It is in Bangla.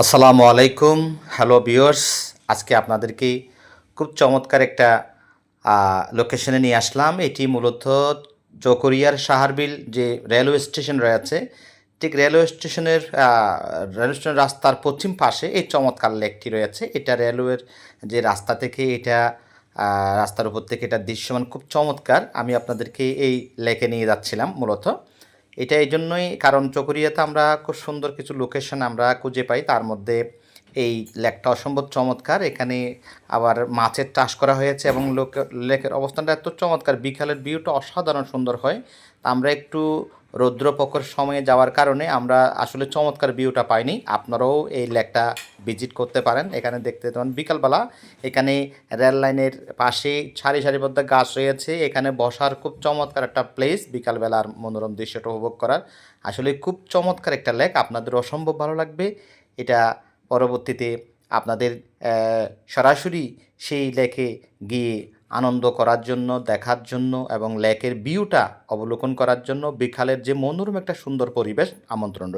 আসসালামু আলাইকুম। হ্যালো ভিউয়ার্স, আজকে আপনাদেরকে খুব চমৎকার একটা লোকেশনে নিয়ে আসলাম। এটি মূলত চকরিয়ার সাহারবিল যে রেলওয়ে স্টেশন রয়েছে, ঠিক রেলওয়ে স্টেশনের রাস্তার পশ্চিম পাশে এই চমৎকার লেকটি রয়েছে। এটা রেলওয়ের যে রাস্তা থেকে রাস্তার উপর থেকে এটার দৃশ্যমান খুব চমৎকার। আমি আপনাদেরকে এই লেকে নিয়ে যাচ্ছিলাম মূলত। এটা এই জন্যই, কারণ চকরিয়াতে আমরা খুব সুন্দর কিছু লোকেশন আমরা খুঁজে পাই, তার মধ্যে এই লেকটা অসম্ভব চমৎকার। এখানে আবার মাছের চাষ করা হয়েছে এবং লেকের অবস্থানটা এত চমৎকার, বিকালের ভিউটা অসাধারণ সুন্দর হয়। তা আমরা একটু রৌদ্রপ্রখর সময়ে যাওয়ার কারণে আমরা আসলে চমৎকার ভিউটা পাইনি। আপনারাও এই লেকটা ভিজিট করতে পারেন। এখানে দেখতে পারেন বিকালবেলা এখানে রেল লাইনের পাশে সারিবদ্ধ গাছ রয়েছে। এখানে বসার খুব চমৎকার একটা প্লেস, বিকালবেলার মনোরম দৃশ্যটা উপভোগ করার। আসলে খুব চমৎকার একটা লেক, আপনাদের অসম্ভব ভালো লাগবে। এটা পরবর্তীতে আপনাদের সরাসরি সেই লেকে গিয়ে আনন্দ করার জন্য, দেখার জন্য এবং লেকের ভিউটা অবলোকন করার জন্য বিকালের যে মনোরম একটা সুন্দর পরিবেশ, আমন্ত্রণ রইল।